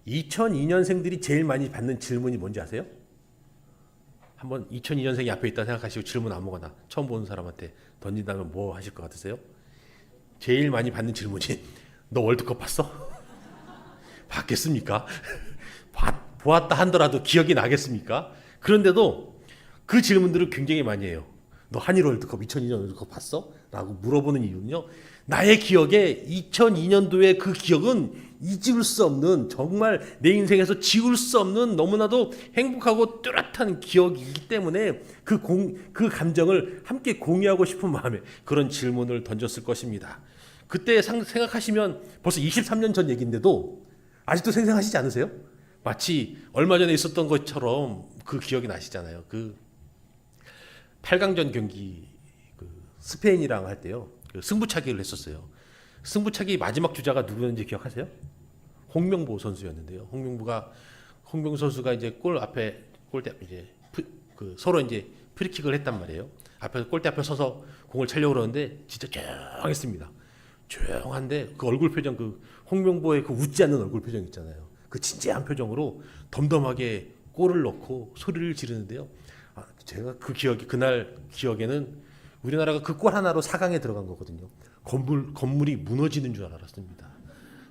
2002년생들이 제일 많이 받는 질문이 뭔지 아세요? 한번 2002년생이 앞에 있다 생각하시고 질문 아무거나 처음 보는 사람한테 던진다면 뭐 하실 것 같으세요? 제일 많이 받는 질문이 너 월드컵 봤어? 봤겠습니까? 보았다 한더라도 기억이 나겠습니까? 그런데도 그 질문들을 굉장히 많이 해요. 너 한일 월드컵 2002년 월드컵 봤어? 라고 물어보는 이유는요. 나의 기억에 2002년도의 그 기억은 잊을 수 없는, 정말 내 인생에서 지울 수 없는 너무나도 행복하고 뚜렷한 기억이기 때문에 그 감정을 함께 공유하고 싶은 마음에 그런 질문을 던졌을 것입니다. 그때 생각하시면 벌써 23년 전 얘기인데도 아직도 생생하시지 않으세요? 마치 얼마 전에 있었던 것처럼 그 기억이 나시잖아요. 그 8강전 경기 스페인이랑 할 때요. 승부차기를 했었어요. 승부차기 마지막 주자가 누구였는지 기억하세요? 홍명보 선수였는데요. 홍명보 선수가 이제 골대 앞에 이제 서로 이제 프리킥을 했단 말이에요. 앞에 골대 앞에 서서 공을 차려고 그러는데 진짜 조용했습니다. 조용한데 그 얼굴 표정, 그 홍명보의 그 웃지 않는 얼굴 표정 있잖아요. 그 진지한 표정으로 덤덤하게 골을 넣고 소리를 지르는데요. 제가 그날 기억에는 우리나라가 그 골 하나로 4강에 들어간 거거든요. 건물이 무너지는 줄 알았습니다.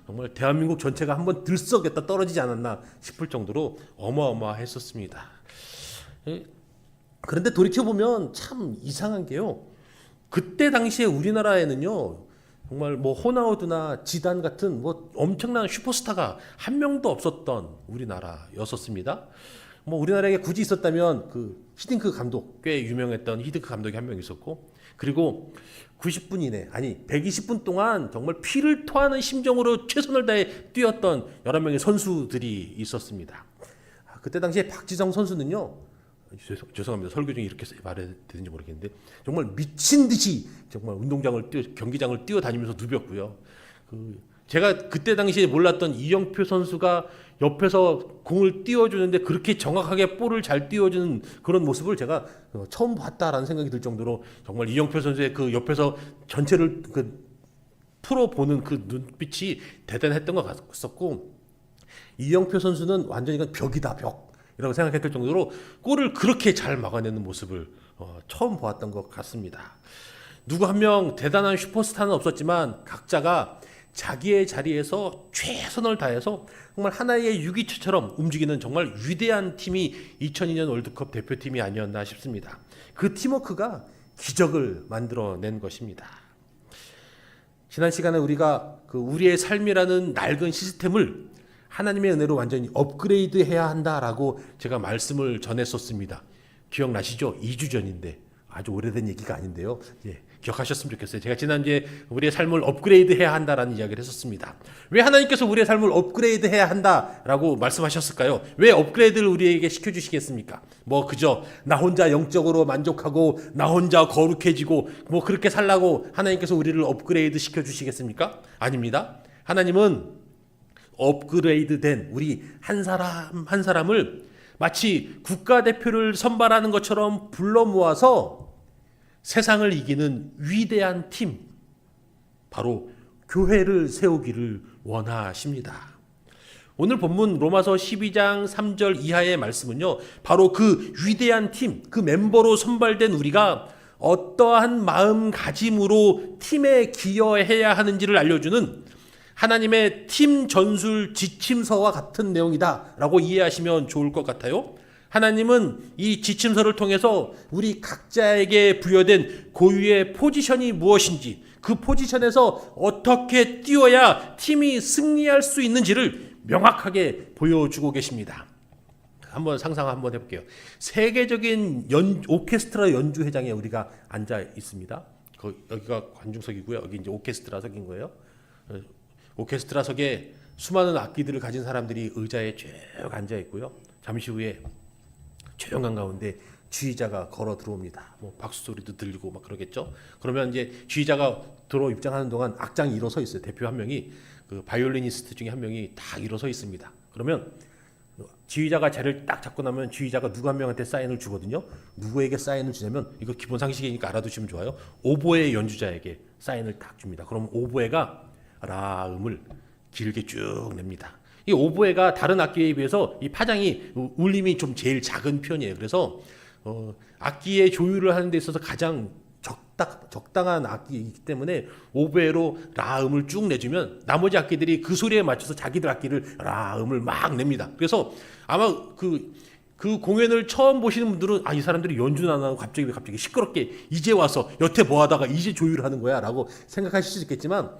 정말 대한민국 전체가 한번 들썩였다 떨어지지 않았나 싶을 정도로 어마어마했었습니다. 그런데 돌이켜보면 참 이상한 게요. 그때 당시에 우리나라에는요. 정말 뭐 호나우두나 지단 같은 뭐 엄청난 슈퍼스타가 한 명도 없었던 우리나라였었습니다. 뭐 우리나라에 굳이 있었다면 그 히딩크 감독, 꽤 유명했던 히딩크 감독이 한 명 있었고, 그리고 90분 이내, 아니 120분 동안 정말 피를 토하는 심정으로 최선을 다해 뛰었던 여러 명의 선수들이 있었습니다. 그때 당시에 박지성 선수는요, 죄송합니다. 설교 중에 이렇게 말해야 되는지 모르겠는데 정말 미친 듯이 정말 경기장을 뛰어다니면서 누볐고요. 제가 그때 당시에 몰랐던 이영표 선수가 옆에서 공을 띄워주는데 그렇게 정확하게 볼을 잘 띄워주는 그런 모습을 제가 처음 봤다라는 생각이 들 정도로 정말 이영표 선수의 그 옆에서 전체를 풀어보는 그 눈빛이 대단했던 것 같았고, 이영표 선수는 완전히 이건 벽이다, 벽 이라고 생각했을 정도로 골을 그렇게 잘 막아내는 모습을 처음 보았던 것 같습니다. 누구 한 명 대단한 슈퍼스타는 없었지만 각자가 자기의 자리에서 최선을 다해서 정말 하나의 유기체처럼 움직이는 정말 위대한 팀이 2002년 월드컵 대표팀이 아니었나 싶습니다. 그 팀워크가 기적을 만들어낸 것입니다. 지난 시간에 우리가 우리의 삶이라는 낡은 시스템을 하나님의 은혜로 완전히 업그레이드해야 한다라고 제가 말씀을 전했었습니다. 기억나시죠? 2주 전인데 아주 오래된 얘기가 아닌데요. 기억하셨으면 좋겠어요. 제가 지난주에 우리의 삶을 업그레이드해야 한다라는 이야기를 했었습니다. 왜 하나님께서 우리의 삶을 업그레이드해야 한다라고 말씀하셨을까요? 왜 업그레이드를 우리에게 시켜주시겠습니까? 그저 나 혼자 영적으로 만족하고 나 혼자 거룩해지고 그렇게 살라고 하나님께서 우리를 업그레이드 시켜주시겠습니까? 아닙니다. 하나님은 업그레이드된 우리 한 사람 한 사람을 마치 국가대표를 선발하는 것처럼 불러 모아서 세상을 이기는 위대한 팀, 바로 교회를 세우기를 원하십니다. 오늘 본문 로마서 12장 3절 이하의 말씀은요, 바로 그 위대한 팀, 그 멤버로 선발된 우리가 어떠한 마음가짐으로 팀에 기여해야 하는지를 알려주는 하나님의 팀 전술 지침서와 같은 내용이다 라고 이해하시면 좋을 것 같아요. 하나님은 이 지침서를 통해서 우리 각자에게 부여된 고유의 포지션이 무엇인지, 그 포지션에서 어떻게 뛰어야 팀이 승리할 수 있는지를 명확하게 보여주고 계십니다. 한번 상상 한번 해볼게요. 세계적인 오케스트라 연주회장에 우리가 앉아 있습니다. 여기가 관중석이고요. 여기 이제 오케스트라석인 거예요. 오케스트라석에 수많은 악기들을 가진 사람들이 의자에 쭉 앉아 있고요. 잠시 후에 조용한 가운데 지휘자가 걸어 들어옵니다. 박수 소리도 들리고 그러겠죠. 그러면 이제 지휘자가 들어 입장하는 동안 악장이 일어서 있어요. 대표 한 명이, 그 바이올리니스트 중에 한 명이 딱 일어서 있습니다. 그러면 지휘자가 자리를 딱 잡고 나면 지휘자가 누구 한 명한테 사인을 주거든요. 누구에게 사인을 주냐면, 이거 기본 상식이니까 알아두시면 좋아요. 오보에 연주자에게 사인을 딱 줍니다. 그럼 오보에가 라음을 길게 쭉 냅니다. 이 오보에가 다른 악기에 비해서 이 파장이 울림이 좀 제일 작은 편이에요. 그래서 악기의 조율을 하는 데 있어서 가장 적당한 악기이기 때문에 오보에로 라음을 쭉 내주면 나머지 악기들이 그 소리에 맞춰서 자기들 악기를 라음을 막 냅니다. 그래서 아마 그 공연을 처음 보시는 분들은 이 사람들이 연주는 안 하고 갑자기 시끄럽게 이제 와서 여태 뭐 하다가 이제 조율하는 거야 라고 생각하실 수 있겠지만,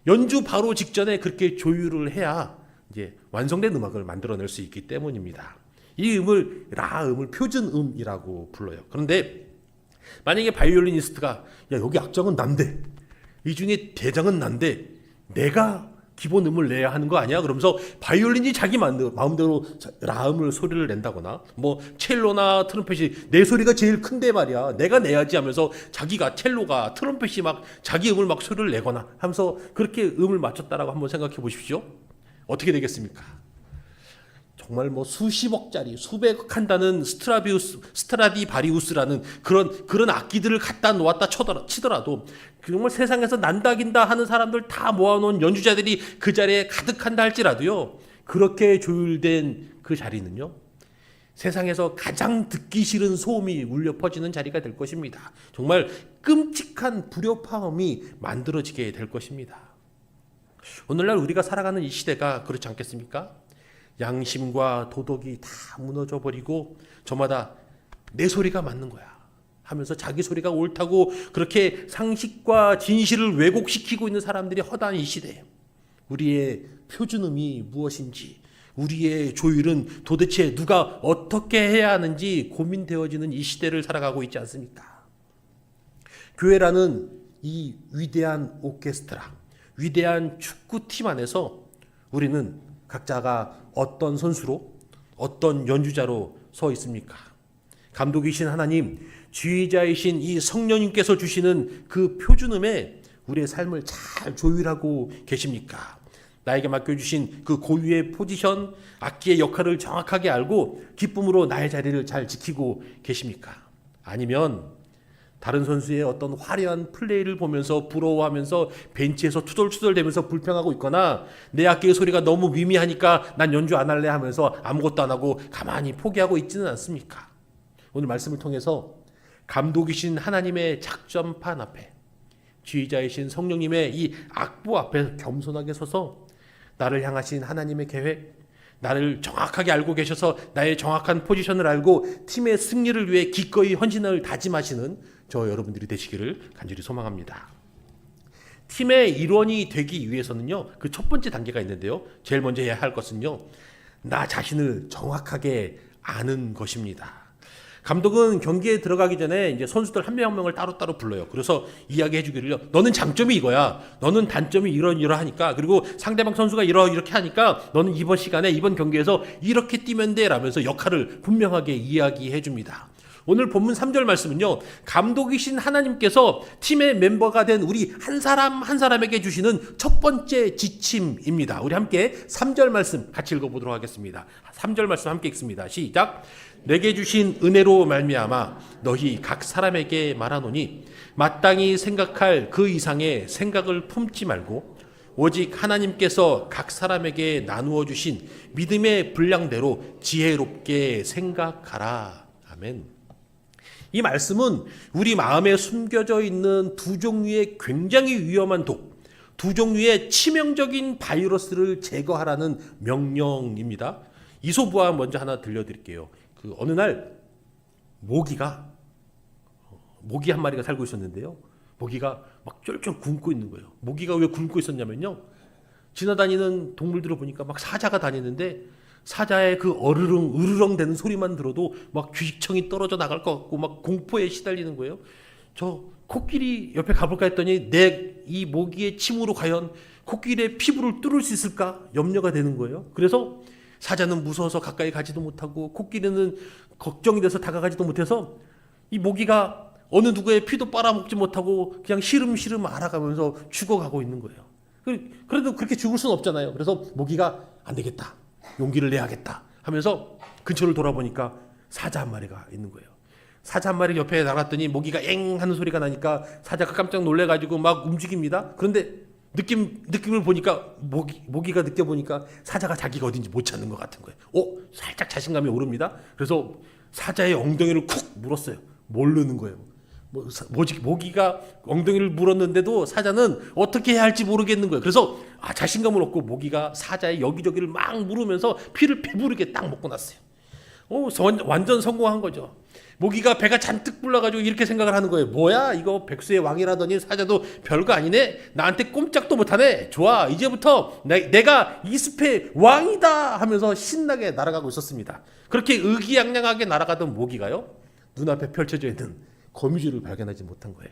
연주 바로 직전에 그렇게 조율을 해야 이제 완성된 음악을 만들어낼 수 있기 때문입니다. 이 음을 라음을 표준음이라고 불러요. 그런데 만약에 바이올리니스트가 여기 악장은 난데 이 중에 대장은 난데 내가 기본 음을 내야 하는 거 아니야? 그러면서 바이올린이 자기 마음대로 라음을 소리를 낸다거나, 뭐 첼로나 트럼펫이 내 소리가 제일 큰데 말이야 내가 내야지 하면서 자기가 첼로가 트럼펫이 막 자기 음을 막 소리를 내거나 하면서 그렇게 음을 맞췄다라고 한번 생각해 보십시오. 어떻게 되겠습니까? 정말 뭐 수십억짜리 수백억 한다는 스트라디바리우스라는 그런 악기들을 갖다 놓았다 치더라도 정말 세상에서 난다긴다 하는 사람들 다 모아놓은 연주자들이 그 자리에 가득한다 할지라도요, 그렇게 조율된 그 자리는요 세상에서 가장 듣기 싫은 소음이 울려 퍼지는 자리가 될 것입니다. 정말 끔찍한 불협화음이 만들어지게 될 것입니다. 오늘날 우리가 살아가는 이 시대가 그렇지 않겠습니까? 양심과 도덕이 다 무너져 버리고 저마다 내 소리가 맞는 거야 하면서 자기 소리가 옳다고 그렇게 상식과 진실을 왜곡시키고 있는 사람들이 허다한 이 시대에 우리의 표준음이 무엇인지, 우리의 조율은 도대체 누가 어떻게 해야 하는지 고민되어지는 이 시대를 살아가고 있지 않습니까? 교회라는 이 위대한 오케스트라, 위대한 축구팀 안에서 우리는 각자가 어떤 선수로, 어떤 연주자로 서 있습니까? 감독이신 하나님, 지휘자이신 이 성령님께서 주시는 그 표준음에 우리의 삶을 잘 조율하고 계십니까? 나에게 맡겨주신 그 고유의 포지션, 악기의 역할을 정확하게 알고 기쁨으로 나의 자리를 잘 지키고 계십니까? 아니면 다른 선수의 어떤 화려한 플레이를 보면서 부러워하면서 벤치에서 투덜투덜대면서 불평하고 있거나, 내 악기의 소리가 너무 미미하니까 난 연주 안 할래 하면서 아무것도 안 하고 가만히 포기하고 있지는 않습니까? 오늘 말씀을 통해서 감독이신 하나님의 작전판 앞에, 지휘자이신 성령님의 이 악보 앞에 겸손하게 서서 나를 향하신 하나님의 계획, 나를 정확하게 알고 계셔서 나의 정확한 포지션을 알고 팀의 승리를 위해 기꺼이 헌신을 다짐하시는 저 여러분들이 되시기를 간절히 소망합니다. 팀의 일원이 되기 위해서는요, 그 첫 번째 단계가 있는데요, 제일 먼저 해야 할 것은요, 나 자신을 정확하게 아는 것입니다. 감독은 경기에 들어가기 전에 이제 선수들 한 명 한 명을 따로따로 불러요. 그래서 이야기해 주기를요, 너는 장점이 이거야, 너는 단점이 이러이러하니까, 그리고 상대방 선수가 이렇게 하니까 너는 이번 시간에 이번 경기에서 이렇게 뛰면 돼 라면서 역할을 분명하게 이야기해 줍니다. 오늘 본문 3절 말씀은요, 감독이신 하나님께서 팀의 멤버가 된 우리 한 사람 한 사람에게 주시는 첫 번째 지침입니다. 우리 함께 3절 말씀 같이 읽어보도록 하겠습니다. 3절 말씀 함께 읽습니다. 시작. 내게 주신 은혜로 말미암아 너희 각 사람에게 말하노니 마땅히 생각할 그 이상의 생각을 품지 말고 오직 하나님께서 각 사람에게 나누어 주신 믿음의 분량대로 지혜롭게 생각하라. 아멘. 이 말씀은 우리 마음에 숨겨져 있는 두 종류의 굉장히 위험한 독, 두 종류의 치명적인 바이러스를 제거하라는 명령입니다. 이소부화 먼저 하나 들려드릴게요. 그 어느 날 모기 한 마리가 살고 있었는데요, 모기가 막 쫄쫄 굶고 있는 거예요. 모기가 왜 굶고 있었냐면요, 지나다니는 동물들을 보니까 막 사자가 다니는데 사자의 그 어르릉 으르렁 되는 소리만 들어도 막 귀식청이 떨어져 나갈 것 같고 막 공포에 시달리는 거예요. 저 코끼리 옆에 가볼까 했더니 내 이 모기의 침으로 과연 코끼리의 피부를 뚫을 수 있을까 염려가 되는 거예요. 그래서 사자는 무서워서 가까이 가지도 못하고 코끼리는 걱정이 돼서 다가가지도 못해서 이 모기가 어느 누구의 피도 빨아먹지 못하고 그냥 시름시름 알아가면서 죽어가고 있는 거예요. 그래도 그렇게 죽을 수는 없잖아요. 그래서 모기가 안 되겠다, 용기를 내야겠다 하면서 근처를 돌아보니까 사자 한 마리가 있는 거예요. 사자 한 마리 옆에 나갔더니 모기가 엥 하는 소리가 나니까 사자가 깜짝 놀래가지고 막 움직입니다. 그런데 느낌을 보니까 모기가 느껴보니까 사자가 자기가 어딘지 못 찾는 것 같은 거예요. 살짝 자신감이 오릅니다. 그래서 사자의 엉덩이를 쿡 물었어요. 모르는 거예요. 모기가 엉덩이를 물었는데도 사자는 어떻게 해야 할지 모르겠는 거예요. 그래서 자신감을 얻고 모기가 사자의 여기저기를 막 물으면서 피를 배부르게 딱 먹고 났어요. 완전 성공한 거죠. 모기가 배가 잔뜩 불러가지고 이렇게 생각을 하는 거예요. 뭐야 이거 백수의 왕이라더니 사자도 별거 아니네. 나한테 꼼짝도 못하네. 좋아, 이제부터 내가 이 숲의 왕이다 하면서 신나게 날아가고 있었습니다. 그렇게 의기양양하게 날아가던 모기가요, 눈앞에 펼쳐져 있는 거미줄을 발견하지 못한 거예요.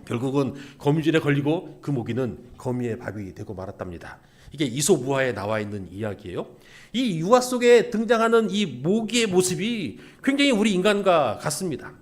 결국은 거미줄에 걸리고 그 모기는 거미의 밥이 되고 말았답니다. 이게 이솝우화에 나와 있는 이야기예요. 이 유화 속에 등장하는 이 모기의 모습이 굉장히 우리 인간과 같습니다.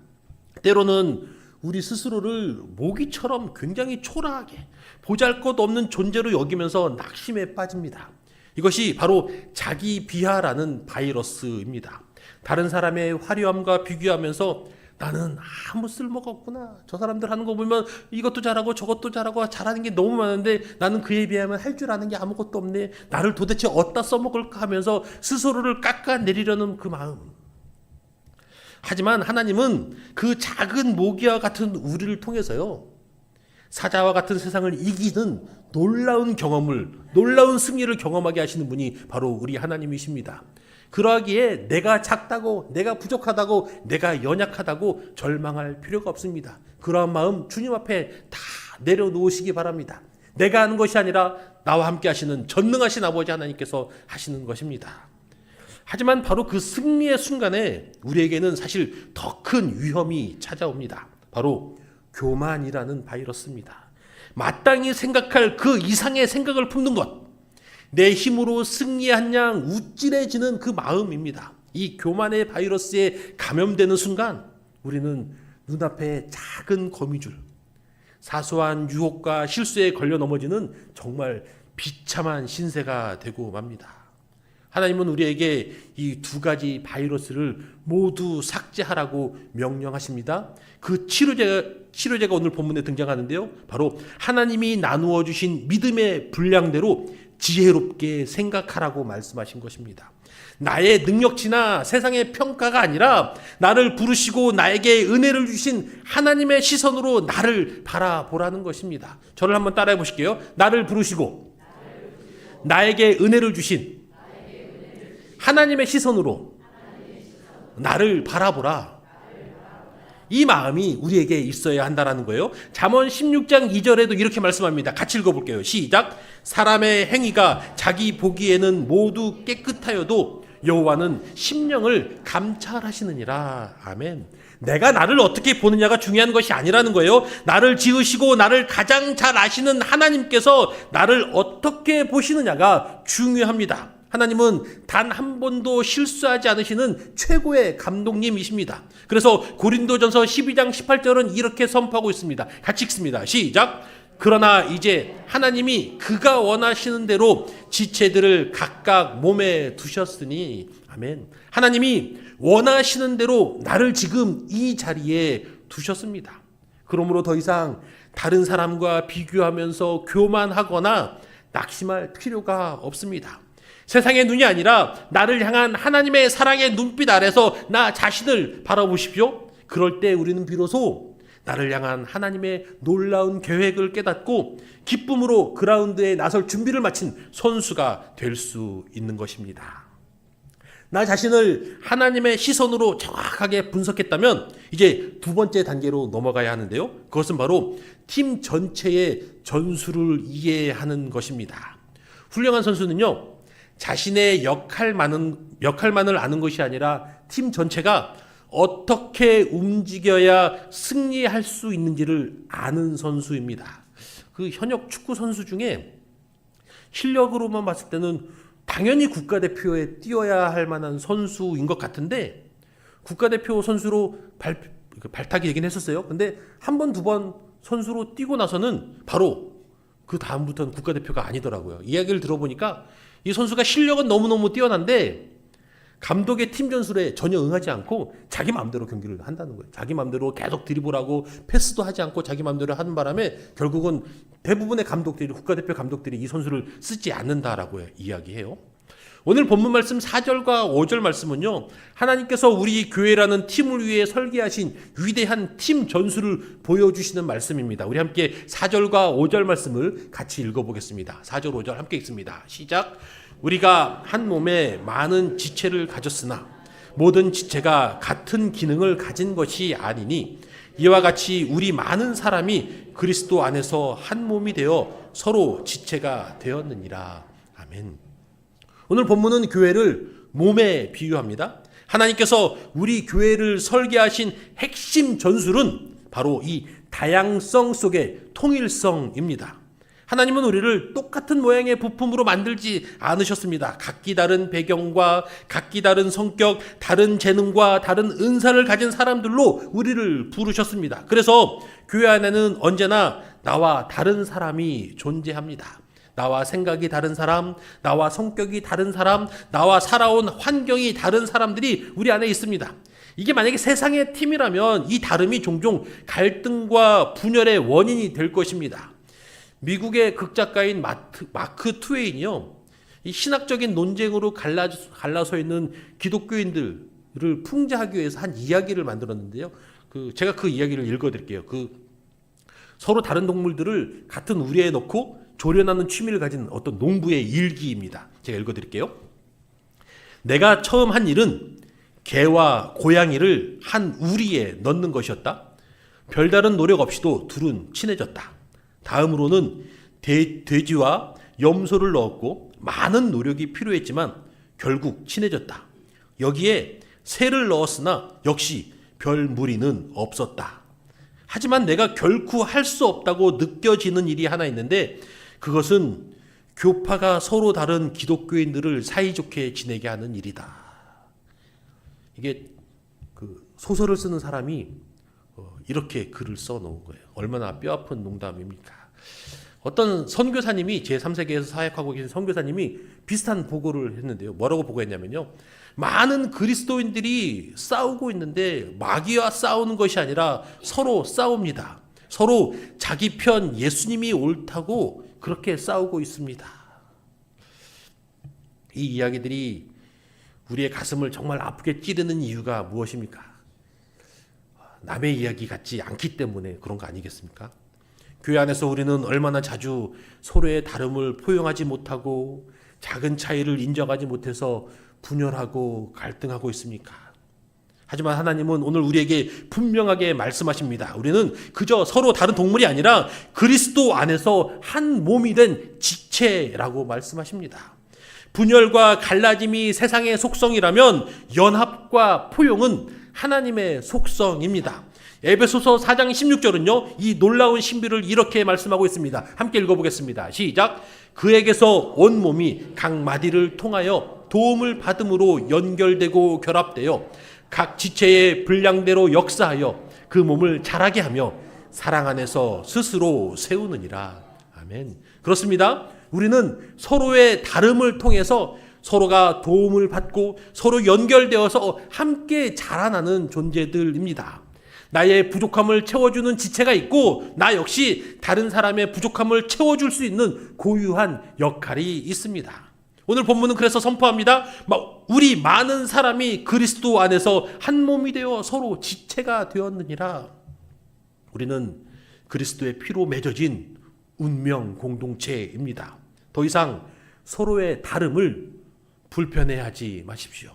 때로는 우리 스스로를 모기처럼 굉장히 초라하게 보잘것없는 존재로 여기면서 낙심에 빠집니다. 이것이 바로 자기 비하라는 바이러스입니다. 다른 사람의 화려함과 비교하면서 나는 아무 쓸모가 없구나. 저 사람들 하는 거 보면 이것도 잘하고 저것도 잘하고 잘하는 게 너무 많은데 나는 그에 비하면 할 줄 아는 게 아무것도 없네. 나를 도대체 어디다 써먹을까 하면서 스스로를 깎아내리려는 그 마음. 하지만 하나님은 그 작은 모기와 같은 우리를 통해서요, 사자와 같은 세상을 이기는 놀라운 승리를 경험하게 하시는 분이 바로 우리 하나님이십니다. 그러하기에 내가 작다고, 내가 부족하다고, 내가 연약하다고 절망할 필요가 없습니다. 그러한 마음 주님 앞에 다 내려놓으시기 바랍니다. 내가 하는 것이 아니라 나와 함께 하시는 전능하신 아버지 하나님께서 하시는 것입니다. 하지만 바로 그 승리의 순간에 우리에게는 사실 더 큰 위험이 찾아옵니다. 바로 교만이라는 바이러스입니다. 마땅히 생각할 그 이상의 생각을 품는 것, 내 힘으로 승리한 양 우쭐해지는 그 마음입니다. 이 교만의 바이러스에 감염되는 순간 우리는 눈앞에 작은 거미줄, 사소한 유혹과 실수에 걸려 넘어지는 정말 비참한 신세가 되고 맙니다. 하나님은 우리에게 이 두 가지 바이러스를 모두 삭제하라고 명령하십니다. 그 치료제가 오늘 본문에 등장하는데요, 바로 하나님이 나누어 주신 믿음의 분량대로 지혜롭게 생각하라고 말씀하신 것입니다. 나의 능력치나 세상의 평가가 아니라 나를 부르시고 나에게 은혜를 주신 하나님의 시선으로 나를 바라보라는 것입니다. 저를 한번 따라해 보실게요. 나를 부르시고 나에게 은혜를 주신 하나님의 시선으로 나를 바라보라. 이 마음이 우리에게 있어야 한다는 거예요. 잠언 16장 2절에도 이렇게 말씀합니다. 같이 읽어볼게요. 시작. 사람의 행위가 자기 보기에는 모두 깨끗하여도 여호와는 심령을 감찰하시느니라. 아멘. 내가 나를 어떻게 보느냐가 중요한 것이 아니라는 거예요. 나를 지으시고 나를 가장 잘 아시는 하나님께서 나를 어떻게 보시느냐가 중요합니다. 하나님은 단 한 번도 실수하지 않으시는 최고의 감독님이십니다. 그래서 고린도전서 12장 18절은 이렇게 선포하고 있습니다. 같이 읽습니다. 시작. 그러나 이제 하나님이 그가 원하시는 대로 지체들을 각각 몸에 두셨으니, 아멘. 하나님이 원하시는 대로 나를 지금 이 자리에 두셨습니다. 그러므로 더 이상 다른 사람과 비교하면서 교만하거나 낙심할 필요가 없습니다. 세상의 눈이 아니라 나를 향한 하나님의 사랑의 눈빛 아래서 나 자신을 바라보십시오. 그럴 때 우리는 비로소 나를 향한 하나님의 놀라운 계획을 깨닫고 기쁨으로 그라운드에 나설 준비를 마친 선수가 될 수 있는 것입니다. 나 자신을 하나님의 시선으로 정확하게 분석했다면 이제 두 번째 단계로 넘어가야 하는데요, 그것은 바로 팀 전체의 전술을 이해하는 것입니다. 훌륭한 선수는요, 자신의 역할만을 아는 것이 아니라 팀 전체가 어떻게 움직여야 승리할 수 있는지를 아는 선수입니다. 그 현역 축구 선수 중에 실력으로만 봤을 때는 당연히 국가대표에 뛰어야 할 만한 선수인 것 같은데, 국가대표 선수로 발탁이 되긴 했었어요. 근데 한 번, 두 번 선수로 뛰고 나서는 바로 그 다음부터는 국가대표가 아니더라고요. 이야기를 들어보니까 이 선수가 실력은 너무너무 뛰어난데 감독의 팀 전술에 전혀 응하지 않고 자기 마음대로 경기를 한다는 거예요. 자기 마음대로 계속 드리블하고 패스도 하지 않고 자기 마음대로 하는 바람에 결국은 대부분의 감독들이, 국가대표 감독들이 이 선수를 쓰지 않는다라고 이야기해요. 오늘 본문 말씀 4절과 5절 말씀은요, 하나님께서 우리 교회라는 팀을 위해 설계하신 위대한 팀 전술을 보여주시는 말씀입니다. 우리 함께 4절과 5절 말씀을 같이 읽어보겠습니다. 4절 5절 함께 읽습니다. 시작. 우리가 한 몸에 많은 지체를 가졌으나 모든 지체가 같은 기능을 가진 것이 아니니 이와 같이 우리 많은 사람이 그리스도 안에서 한 몸이 되어 서로 지체가 되었느니라. 아멘. 오늘 본문은 교회를 몸에 비유합니다. 하나님께서 우리 교회를 설계하신 핵심 전술은 바로 이 다양성 속의 통일성입니다. 하나님은 우리를 똑같은 모양의 부품으로 만들지 않으셨습니다. 각기 다른 배경과 각기 다른 성격, 다른 재능과 다른 은사를 가진 사람들로 우리를 부르셨습니다. 그래서 교회 안에는 언제나 나와 다른 사람이 존재합니다. 나와 생각이 다른 사람, 나와 성격이 다른 사람, 나와 살아온 환경이 다른 사람들이 우리 안에 있습니다. 이게 만약에 세상의 팀이라면 이 다름이 종종 갈등과 분열의 원인이 될 것입니다. 미국의 극작가인 마크 트웨인이요, 이 신학적인 논쟁으로 갈라서 있는 기독교인들을 풍자하기 위해서 한 이야기를 만들었는데요. 제가 그 이야기를 읽어드릴게요. 서로 다른 동물들을 같은 우리에 넣고 조련하는 취미를 가진 어떤 농부의 일기입니다. 제가 읽어드릴게요. 내가 처음 한 일은 개와 고양이를 한 우리에 넣는 것이었다. 별다른 노력 없이도 둘은 친해졌다. 다음으로는 돼지와 염소를 넣었고 많은 노력이 필요했지만 결국 친해졌다. 여기에 새를 넣었으나 역시 별 무리는 없었다. 하지만 내가 결코 할 수 없다고 느껴지는 일이 하나 있는데 그것은 교파가 서로 다른 기독교인들을 사이좋게 지내게 하는 일이다. 이게 소설을 쓰는 사람이 이렇게 글을 써놓은 거예요. 얼마나 뼈아픈 농담입니까? 어떤 선교사님이, 제3세계에서 사역하고 계신 선교사님이 비슷한 보고를 했는데요. 뭐라고 보고했냐면요, 많은 그리스도인들이 싸우고 있는데 마귀와 싸우는 것이 아니라 서로 싸웁니다. 서로 자기 편 예수님이 옳다고 그렇게 싸우고 있습니다. 이 이야기들이 우리의 가슴을 정말 아프게 찌르는 이유가 무엇입니까? 남의 이야기 같지 않기 때문에 그런 거 아니겠습니까? 교회 안에서 우리는 얼마나 자주 서로의 다름을 포용하지 못하고 작은 차이를 인정하지 못해서 분열하고 갈등하고 있습니까? 하지만 하나님은 오늘 우리에게 분명하게 말씀하십니다. 우리는 그저 서로 다른 동물이 아니라 그리스도 안에서 한 몸이 된 지체라고 말씀하십니다. 분열과 갈라짐이 세상의 속성이라면 연합과 포용은 하나님의 속성입니다. 에베소서 4장 16절은요, 이 놀라운 신비를 이렇게 말씀하고 있습니다. 함께 읽어보겠습니다. 시작. 그에게서 온 몸이 각 마디를 통하여 도움을 받음으로 연결되고 결합되어 각 지체의 분량대로 역사하여 그 몸을 자라게 하며 사랑 안에서 스스로 세우느니라. 아멘. 그렇습니다. 우리는 서로의 다름을 통해서 서로가 도움을 받고 서로 연결되어서 함께 자라나는 존재들입니다. 나의 부족함을 채워주는 지체가 있고 나 역시 다른 사람의 부족함을 채워줄 수 있는 고유한 역할이 있습니다. 오늘 본문은 그래서 선포합니다. 우리 많은 사람이 그리스도 안에서 한 몸이 되어 서로 지체가 되었느니라. 우리는 그리스도의 피로 맺어진 운명 공동체입니다. 더 이상 서로의 다름을 불편해하지 마십시오.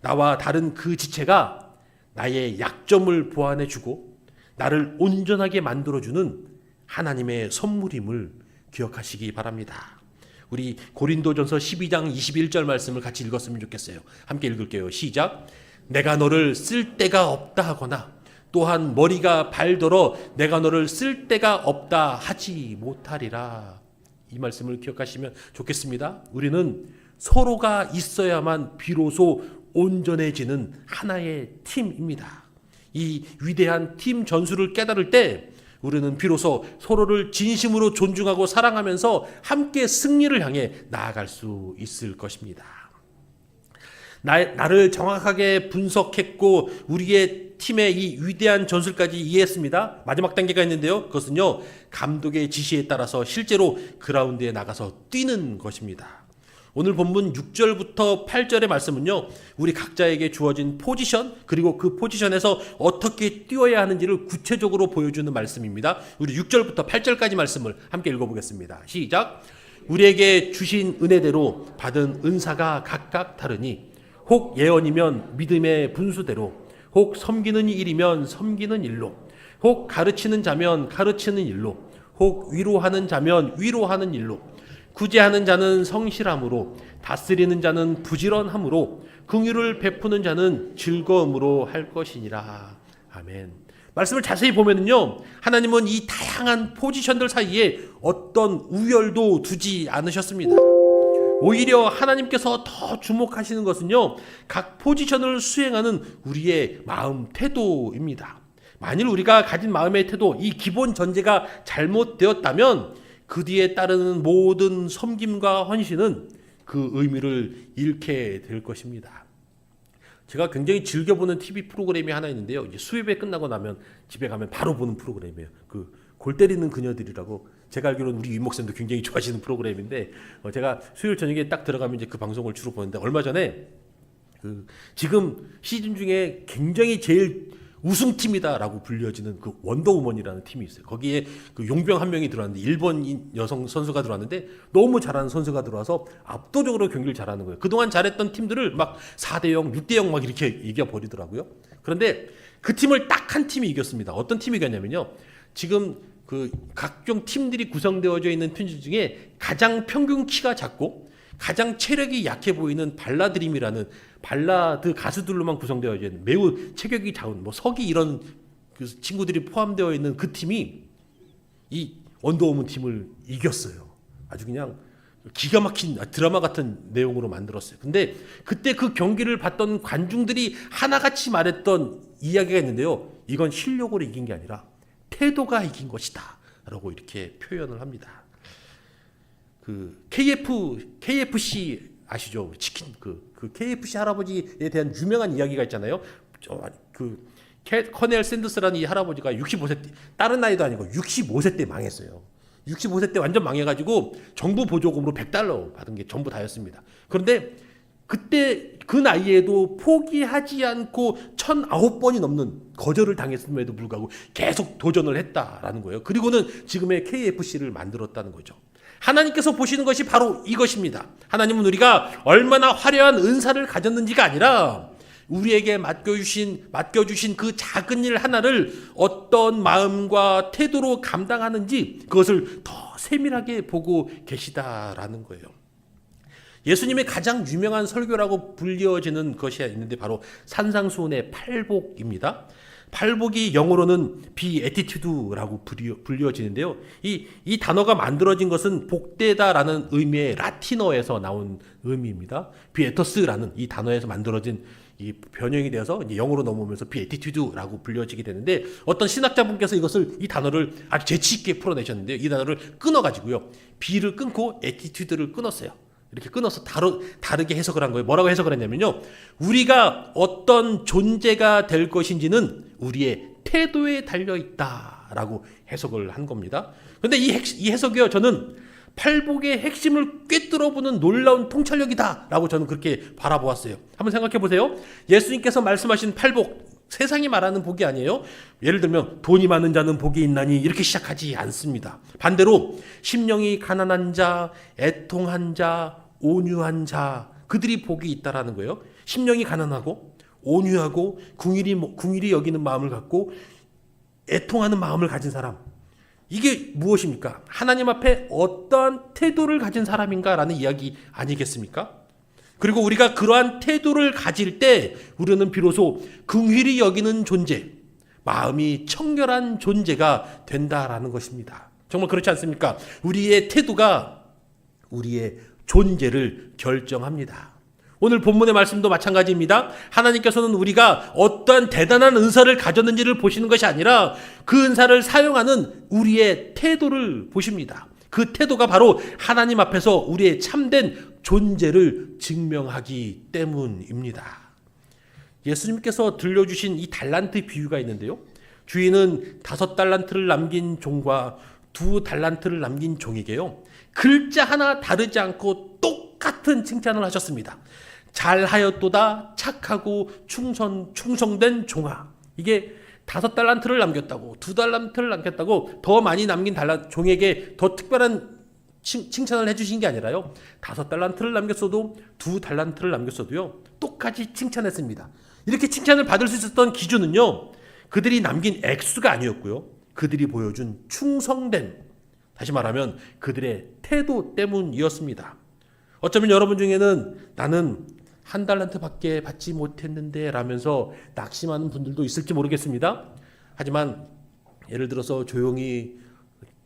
나와 다른 그 지체가 나의 약점을 보완해주고 나를 온전하게 만들어주는 하나님의 선물임을 기억하시기 바랍니다. 우리 고린도전서 12장 21절 말씀을 같이 읽었으면 좋겠어요. 함께 읽을게요. 시작. 내가 너를 쓸 데가 없다 하거나 또한 머리가 발더러 내가 너를 쓸 데가 없다 하지 못하리라. 이 말씀을 기억하시면 좋겠습니다. 우리는 서로가 있어야만 비로소 온전해지는 하나의 팀입니다. 이 위대한 팀 전술을 깨달을 때 우리는 비로소 서로를 진심으로 존중하고 사랑하면서 함께 승리를 향해 나아갈 수 있을 것입니다. 나를 정확하게 분석했고 우리의 팀의 이 위대한 전술까지 이해했습니다. 마지막 단계가 있는데요. 그것은요, 감독의 지시에 따라서 실제로 그라운드에 나가서 뛰는 것입니다. 오늘 본문 6절부터 8절의 말씀은요, 우리 각자에게 주어진 포지션, 그리고 그 포지션에서 어떻게 뛰어야 하는지를 구체적으로 보여주는 말씀입니다. 우리 6절부터 8절까지 말씀을 함께 읽어보겠습니다. 시작. 우리에게 주신 은혜대로 받은 은사가 각각 다르니 혹 예언이면 믿음의 분수대로, 혹 섬기는 일이면 섬기는 일로, 혹 가르치는 자면 가르치는 일로, 혹 위로하는 자면 위로하는 일로, 구제하는 자는 성실함으로, 다스리는 자는 부지런함으로, 긍휼을 베푸는 자는 즐거움으로 할 것이니라. 아멘. 말씀을 자세히 보면은요, 하나님은 이 다양한 포지션들 사이에 어떤 우열도 두지 않으셨습니다. 오히려 하나님께서 더 주목하시는 것은요, 각 포지션을 수행하는 우리의 마음 태도입니다. 만일 우리가 가진 마음의 태도, 이 기본 전제가 잘못되었다면 그 뒤에 따르는 모든 섬김과 헌신은 그 의미를 잃게 될 것입니다. 제가 굉장히 즐겨보는 TV 프로그램이 하나 있는데요. 이제 수요일에 끝나고 나면 집에 가면 바로 보는 프로그램이에요. 그 골 때리는 그녀들이라고, 제가 알기로는 우리 유목쌤도 굉장히 좋아하시는 프로그램인데, 제가 수요일 저녁에 딱 들어가면 이제 그 방송을 주로 보는데, 얼마 전에 지금 시즌 중에 굉장히 제일 우승팀이다라고 불려지는 그 원더우먼이라는 팀이 있어요. 거기에 그 용병 한 명이 들어왔는데, 일본인 여성 선수가 들어왔는데 너무 잘하는 선수가 들어와서 압도적으로 경기를 잘하는 거예요. 그동안 잘했던 팀들을 막 4대0, 6대0 막 이렇게 이겨버리더라고요. 그런데 그 팀을 딱 한 팀이 이겼습니다. 어떤 팀이 이겼냐면요, 지금 그 각종 팀들이 구성되어져 있는 팀 중에 가장 평균 키가 작고 가장 체력이 약해 보이는 발라드림이라는 발라드 가수들로만 구성되어져 있는 매우 체격이 작은 뭐 석이 이런 그 친구들이 포함되어 있는 그 팀이 이 원더우먼 팀을 이겼어요. 아주 그냥 기가 막힌 드라마 같은 내용으로 만들었어요. 근데 그때 그 경기를 봤던 관중들이 하나같이 말했던 이야기가 있는데요, 이건 실력으로 이긴 게 아니라 태도가 이긴 것이다 라고 이렇게 표현을 합니다. 그 KFC 아시죠? 치킨 그 KFC 할아버지에 대한 유명한 이야기가 있잖아요. 커넬 샌더스라는 이 할아버지가 65세 때, 다른 나이도 아니고 65세 때 망했어요. 65세 때 완전 망해가지고 정부 보조금으로 $100 받은 게 전부 다였습니다. 그런데 그때 그 나이에도 포기하지 않고 1009번이 넘는 거절을 당했음에도 불구하고 계속 도전을 했다라는 거예요. 그리고는 지금의 KFC를 만들었다는 거죠. 하나님께서 보시는 것이 바로 이것입니다. 하나님은 우리가 얼마나 화려한 은사를 가졌는지가 아니라 우리에게 맡겨주신 그 작은 일 하나를 어떤 마음과 태도로 감당하는지 그것을 더 세밀하게 보고 계시다라는 거예요. 예수님의 가장 유명한 설교라고 불려지는 것이 있는데 바로 산상수훈의 팔복입니다. 팔복이 영어로는 비에티튜드라고 불려지는데요. 이 단어가 만들어진 것은 복되다라는 의미의 라틴어에서 나온 의미입니다. 비에터스라는 이 단어에서 만들어진 이 변형이 되어서 이제 영어로 넘어오면서 비에티튜드라고 불려지게 되는데, 어떤 신학자분께서 이 단어를 아주 재치 있게 풀어내셨는데요. 이 단어를 끊어가지고요, 비를 끊고 에티튜드를 끊었어요. 이렇게 끊어서 다르게 해석을 한 거예요. 뭐라고 해석을 했냐면요, 우리가 어떤 존재가 될 것인지는 우리의 태도에 달려있다라고 해석을 한 겁니다. 그런데 이 해석이요, 저는 팔복의 핵심을 꿰뚫어보는 놀라운 통찰력이다라고 저는 그렇게 바라보았어요. 한번 생각해 보세요. 예수님께서 말씀하신 팔복, 세상이 말하는 복이 아니에요. 예를 들면 돈이 많은 자는 복이 있나니 이렇게 시작하지 않습니다. 반대로 심령이 가난한 자, 애통한 자, 온유한 자, 그들이 복이 있다라는 거예요. 심령이 가난하고 온유하고 긍휼히 여기는 마음을 갖고 애통하는 마음을 가진 사람, 이게 무엇입니까? 하나님 앞에 어떠한 태도를 가진 사람인가라는 이야기 아니겠습니까? 그리고 우리가 그러한 태도를 가질 때 우리는 비로소 긍휼히 여기는 존재, 마음이 청결한 존재가 된다라는 것입니다. 정말 그렇지 않습니까? 우리의 태도가 우리의 존재를 결정합니다. 오늘 본문의 말씀도 마찬가지입니다. 하나님께서는 우리가 어떠한 대단한 은사를 가졌는지를 보시는 것이 아니라 그 은사를 사용하는 우리의 태도를 보십니다. 그 태도가 바로 하나님 앞에서 우리의 참된 존재를 증명하기 때문입니다. 예수님께서 들려주신 이 달란트 비유가 있는데요. 주인은 5달란트를 남긴 종과 2달란트를 남긴 종에게요, 글자 하나 다르지 않고 똑같은 칭찬을 하셨습니다. 잘하였도다 착하고 충성된 종아. 이게 5달란트를 남겼다고, 2달란트를 남겼다고 더 많이 남긴 종에게 더 특별한 칭찬을 해주신 게 아니라요, 5달란트를 남겼어도 2달란트를 남겼어도요 똑같이 칭찬했습니다. 이렇게 칭찬을 받을 수 있었던 기준은요, 그들이 남긴 액수가 아니었고요, 그들이 보여준 충성됨, 다시 말하면 그들의 태도 때문이었습니다. 어쩌면 여러분 중에는 나는 1달란트밖에 받지 못했는데 라면서 낙심하는 분들도 있을지 모르겠습니다. 하지만 예를 들어서 조용히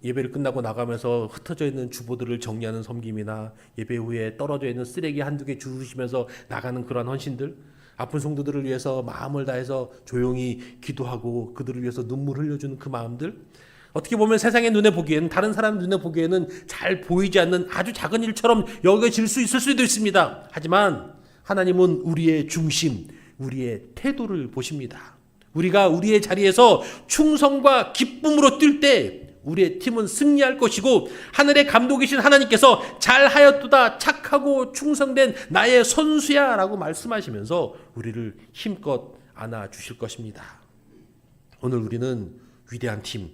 예배를 끝나고 나가면서 흩어져 있는 주보들을 정리하는 섬김이나 예배 후에 떨어져 있는 쓰레기 한두 개 주우시면서 나가는 그러한 헌신들, 아픈 성도들을 위해서 마음을 다해서 조용히 기도하고 그들을 위해서 눈물 흘려주는 그 마음들, 어떻게 보면 세상의 눈에 보기에는, 다른 사람 눈에 보기에는 잘 보이지 않는 아주 작은 일처럼 여겨질 수 있을 수도 있습니다. 하지만 하나님은 우리의 중심, 우리의 태도를 보십니다. 우리가 우리의 자리에서 충성과 기쁨으로 뛸 때 우리의 팀은 승리할 것이고, 하늘의 감독이신 하나님께서 잘하였도다 착하고 충성된 나의 선수야 라고 말씀하시면서 우리를 힘껏 안아주실 것입니다. 오늘 우리는 위대한 팀,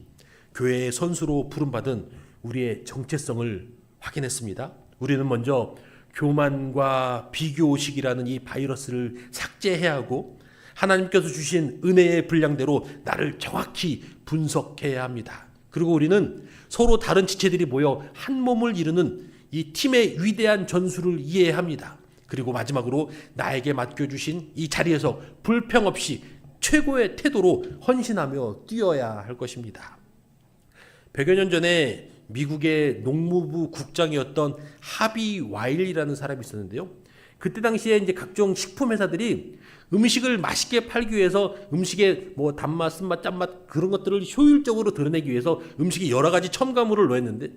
교회의 선수로 부름받은 우리의 정체성을 확인했습니다. 우리는 먼저 교만과 비교의식이라는 이 바이러스를 삭제해야 하고, 하나님께서 주신 은혜의 분량대로 나를 정확히 분석해야 합니다. 그리고 우리는 서로 다른 지체들이 모여 한 몸을 이루는 이 팀의 위대한 전술을 이해합니다. 그리고 마지막으로 나에게 맡겨주신 이 자리에서 불평 없이 최고의 태도로 헌신하며 뛰어야 할 것입니다. 100여 년 전에 미국의 농무부 국장이었던 하비 와일이라는 사람이 있었는데요. 그때 당시에 이제 각종 식품 회사들이 음식을 맛있게 팔기 위해서 음식에 뭐 단맛, 쓴맛, 짠맛 그런 것들을 효율적으로 드러내기 위해서 음식에 여러 가지 첨가물을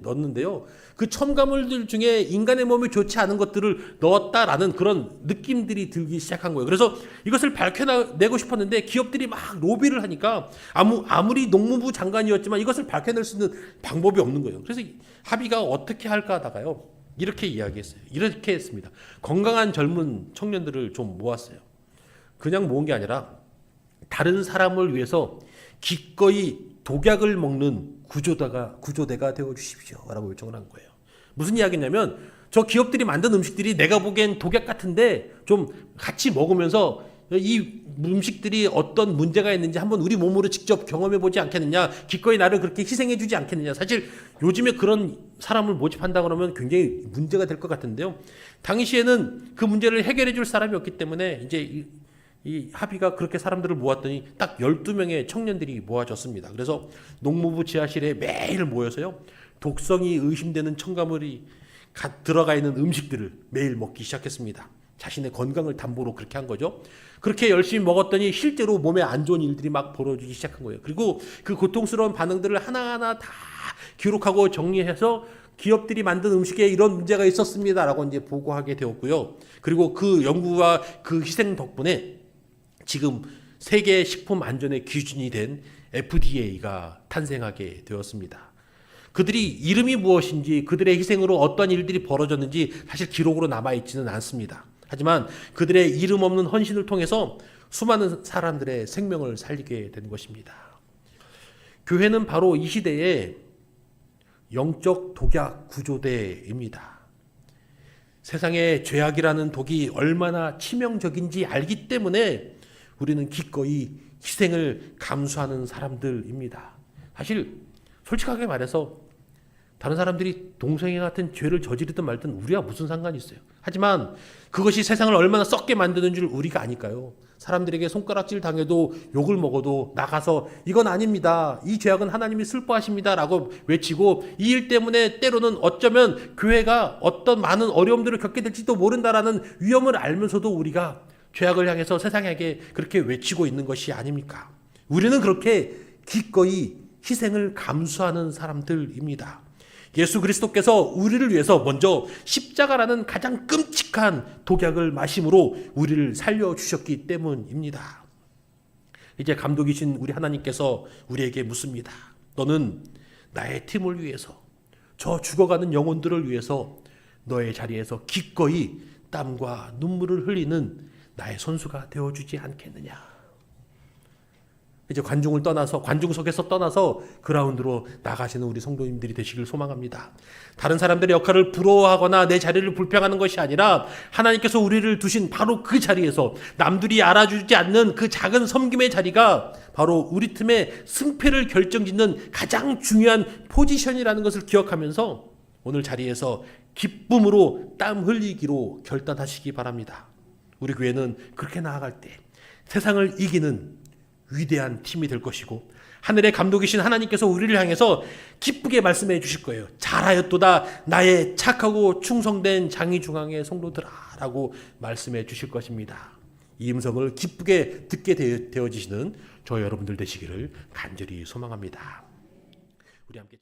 넣었는데요. 그 첨가물들 중에 인간의 몸에 좋지 않은 것들을 넣었다라는 그런 느낌들이 들기 시작한 거예요. 그래서 이것을 밝혀내고 싶었는데 기업들이 막 로비를 하니까 아무리 농무부 장관이었지만 이것을 밝혀낼 수 있는 방법이 없는 거예요. 그래서 합의가 어떻게 할까 하다가요, 이렇게 이야기했어요. 이렇게 했습니다. 건강한 젊은 청년들을 좀 모았어요. 그냥 모은 게 아니라 다른 사람을 위해서 기꺼이 독약을 먹는 구조대가 되어 주십시오 라고 요청을 한 거예요. 무슨 이야기냐면, 저 기업들이 만든 음식들이 내가 보기엔 독약 같은데 좀 같이 먹으면서 이 음식들이 어떤 문제가 있는지 한번 우리 몸으로 직접 경험해 보지 않겠느냐, 기꺼이 나를 그렇게 희생해 주지 않겠느냐. 사실 요즘에 그런 사람을 모집한다 그러면 굉장히 문제가 될 것 같은데요, 당시에는 그 문제를 해결해 줄 사람이 없기 때문에 이제 이 합의가 그렇게 사람들을 모았더니 딱 12명의 청년들이 모아졌습니다. 그래서 농무부 지하실에 매일 모여서요, 독성이 의심되는 첨가물이 들어가 있는 음식들을 매일 먹기 시작했습니다. 자신의 건강을 담보로 그렇게 한 거죠. 그렇게 열심히 먹었더니 실제로 몸에 안 좋은 일들이 막 벌어지기 시작한 거예요. 그리고 그 고통스러운 반응들을 하나하나 다 기록하고 정리해서 기업들이 만든 음식에 이런 문제가 있었습니다라고 이제 보고하게 되었고요. 그리고 그 연구와 그 희생 덕분에 지금 세계 식품 안전의 기준이 된 FDA가 탄생하게 되었습니다. 그들이 이름이 무엇인지, 그들의 희생으로 어떤 일들이 벌어졌는지 사실 기록으로 남아있지는 않습니다. 하지만 그들의 이름 없는 헌신을 통해서 수많은 사람들의 생명을 살리게 된 것입니다. 교회는 바로 이 시대의 영적 독약 구조대입니다. 세상에 죄악이라는 독이 얼마나 치명적인지 알기 때문에 우리는 기꺼이 희생을 감수하는 사람들입니다. 사실 솔직하게 말해서 다른 사람들이 동성애 같은 죄를 저지르든 말든 우리와 무슨 상관이 있어요. 하지만 그것이 세상을 얼마나 썩게 만드는 줄 우리가 아니까요. 사람들에게 손가락질 당해도 욕을 먹어도 나가서 이건 아닙니다, 이 죄악은 하나님이 슬퍼하십니다 라고 외치고, 이 일 때문에 때로는 어쩌면 교회가 어떤 많은 어려움들을 겪게 될지도 모른다라는 위험을 알면서도 우리가 죄악을 향해서 세상에게 그렇게 외치고 있는 것이 아닙니까? 우리는 그렇게 기꺼이 희생을 감수하는 사람들입니다. 예수 그리스도께서 우리를 위해서 먼저 십자가라는 가장 끔찍한 독약을 마심으로 우리를 살려주셨기 때문입니다. 이제 감독이신 우리 하나님께서 우리에게 묻습니다. 너는 나의 팀을 위해서, 저 죽어가는 영혼들을 위해서 너의 자리에서 기꺼이 땀과 눈물을 흘리는 나의 선수가 되어주지 않겠느냐. 이제 관중석에서 떠나서 그라운드로 나가시는 우리 성도님들이 되시길 소망합니다. 다른 사람들의 역할을 부러워하거나 내 자리를 불평하는 것이 아니라 하나님께서 우리를 두신 바로 그 자리에서 남들이 알아주지 않는 그 작은 섬김의 자리가 바로 우리 팀의 승패를 결정짓는 가장 중요한 포지션이라는 것을 기억하면서 오늘 자리에서 기쁨으로 땀 흘리기로 결단하시기 바랍니다. 우리 교회는 그렇게 나아갈 때 세상을 이기는 위대한 팀이 될 것이고 하늘의 감독이신 하나님께서 우리를 향해서 기쁘게 말씀해 주실 거예요. 잘하였도다 나의 착하고 충성된 장의중앙의 성도들아 라고 말씀해 주실 것입니다. 이 음성을 기쁘게 듣게 되어지시는 저 여러분들 되시기를 간절히 소망합니다. 우리 함께